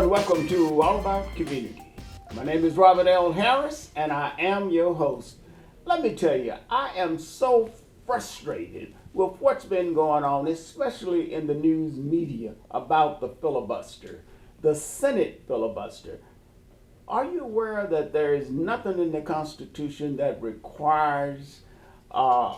welcome to All About Community. My name is Robert L. Harris, and I am your host. Let me tell you, I am so frustrated with what's been going on, especially in the news media, about the filibuster, the Senate filibuster. Are you aware that there is nothing in the Constitution that requires a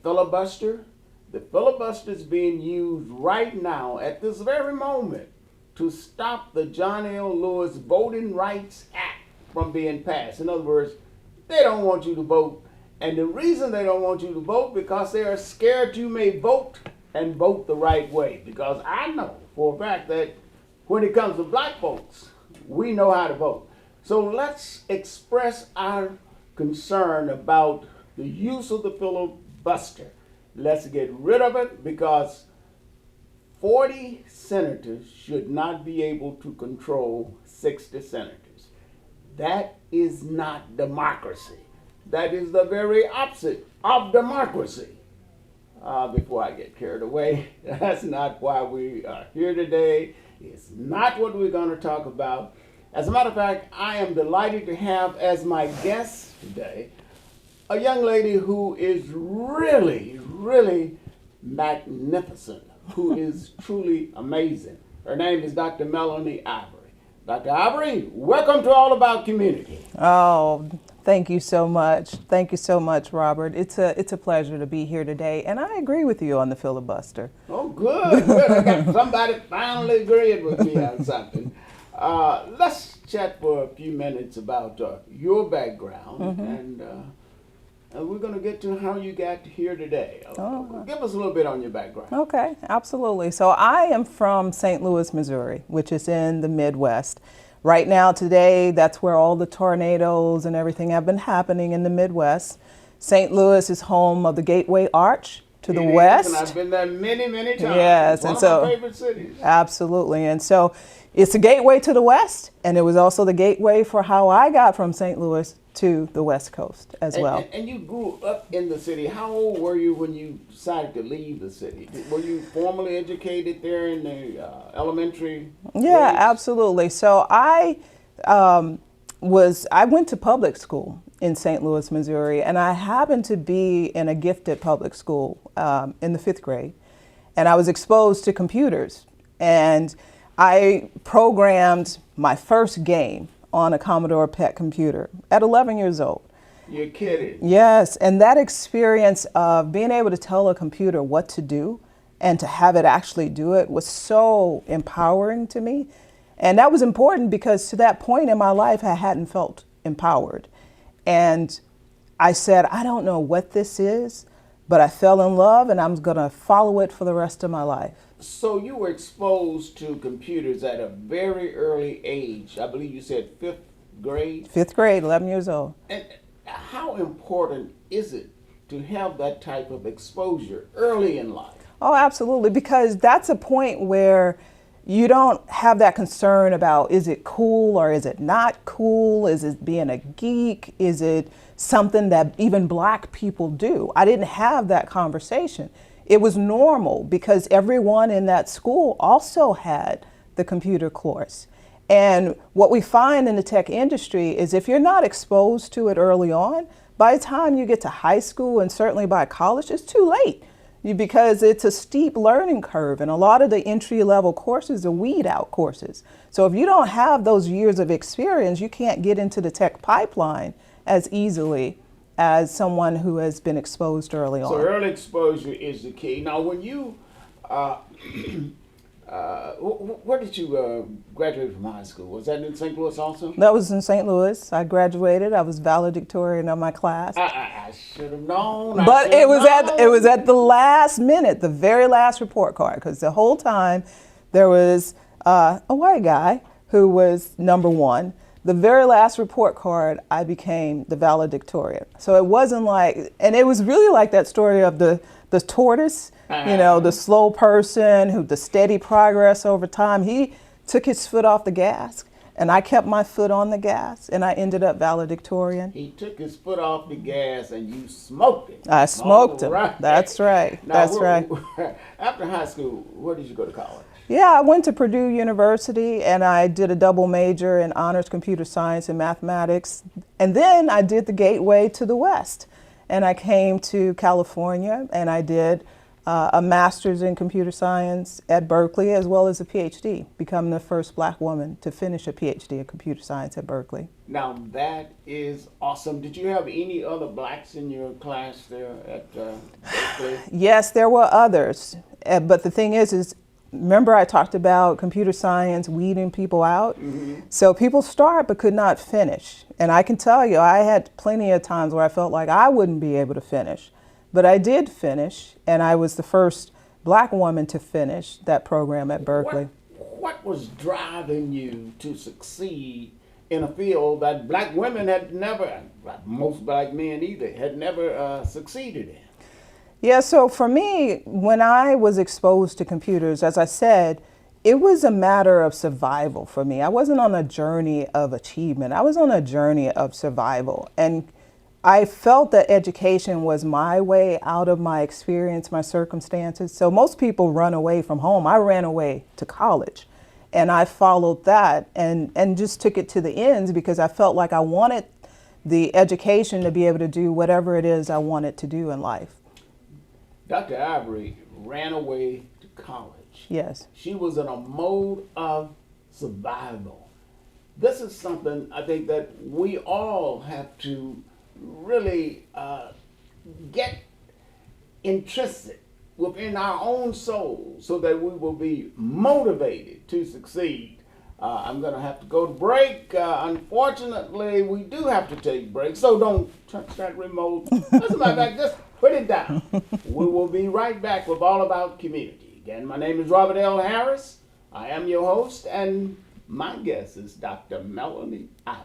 filibuster? The filibuster is being used right now, at this very moment, to stop the John L. Lewis Voting Rights Act from being passed. In other words, they don't want you to vote. And the reason they don't want you to vote because they are scared you may vote and vote the right way. Because I know for a fact that when it comes to black folks, we know how to vote. So let's express our concern about the use of the filibuster. Let's get rid of it because 40 senators should not be able to control 60 senators. That is not democracy. That is the very opposite of democracy. Before I get carried away, that's not why we are here today. It's not what we're going to talk about. As a matter of fact, I am delighted to have as my guest today a young lady who is really, really magnificent, who is truly amazing. Her name is Dr. Melanie Ivory. Dr. Ivory, welcome to All About Community. Oh, thank you so much. Thank you so much, Robert. It's a pleasure to be here today, and I agree with you on the filibuster. Oh, good. I got somebody finally agreed with me on something. Let's chat for a few minutes about your background, and we're going to get to how you got here today. Give us a little bit on your background. Okay, absolutely. So I am from St. Louis, Missouri, which is in the Midwest. Right now, today, that's where all the tornadoes and everything have been happening in the Midwest. St. Louis is home of the Gateway Arch to the west. And I've been there many, many times. Yes, it's one of my favorite cities. Absolutely. And so it's a gateway to the west, and it was also the gateway for how I got from St. Louis to the West Coast as well. And you grew up in the city. How old were you when you decided to leave the city? Were you formally educated there in the elementary? Yeah, grades? absolutely. So I went to public school in St. Louis, Missouri, and I happened to be in a gifted public school in the 5th grade, and I was exposed to computers, and I programmed my first game on a Commodore PET computer at 11 years old. You're kidding. Yes, and that experience of being able to tell a computer what to do and to have it actually do it was so empowering to me. And that was important because to that point in my life, I hadn't felt empowered. And I said, I don't know what this is, but I fell in love and I'm going to follow it for the rest of my life. So you were exposed to computers at a very early age. I believe you said 5th grade? 5th grade, 11 years old. And how important is it to have that type of exposure early in life? Oh, absolutely, because that's a point where you don't have that concern about is it cool or is it not cool? Is it being a geek? Is it something that even black people do? I didn't have that conversation. It was normal because everyone in that school also had the computer course. And what we find in the tech industry is if you're not exposed to it early on, by the time you get to high school and certainly by college, it's too late because it's a steep learning curve. And a lot of the entry-level courses are weed-out courses. So if you don't have those years of experience, you can't get into the tech pipeline as easily as someone who has been exposed early on. So early exposure is the key. Now, when you, where did you graduate from high school? Was that in St. Louis also? That was in St. Louis. I graduated. I was valedictorian of my class. I should have known. But it was at the last minute, the very last report card, because the whole time there was a white guy who was number one. The very last report card, I became the valedictorian. So it wasn't like, and it was really like that story of the tortoise, the slow person, the steady progress over time. He took his foot off the gas, and I kept my foot on the gas, and I ended up valedictorian. He took his foot off the gas, and you smoked him. I smoked him. Right. That's right. Now, That's right. After high school, where did you go to college? Yeah, I went to Purdue University and I did a double major in honors computer science and mathematics. And then I did the gateway to the West. And I came to California and I did a master's in computer science at Berkeley as well as a PhD, becoming the first Black woman to finish a PhD in computer science at Berkeley. Now that is awesome. Did you have any other blacks in your class there at Berkeley? Yes, there were others. But the thing is remember I talked about computer science weeding people out? Mm-hmm. So people start but could not finish. And I can tell you, I had plenty of times where I felt like I wouldn't be able to finish. But I did finish, and I was the first Black woman to finish that program at Berkeley. What was driving you to succeed in a field that Black women had never, most Black men either, had never succeeded in? Yeah, so for me, when I was exposed to computers, as I said, it was a matter of survival for me. I wasn't on a journey of achievement. I was on a journey of survival. And I felt that education was my way out of my experience, my circumstances. So most people run away from home. I ran away to college. And I followed that and just took it to the ends because I felt like I wanted the education to be able to do whatever it is I wanted to do in life. Dr. Ivory ran away to college. Yes. She was in a mode of survival. This is something I think that we all have to really get intrinsic within our own soul so that we will be motivated to succeed. I'm going to have to go to break. Unfortunately, we do have to take breaks, so don't touch that remote. As a matter of fact, just put it down. We will be right back with All About Community. Again, my name is Robert L. Harris. I am your host, and my guest is Dr. Melanie Ivory.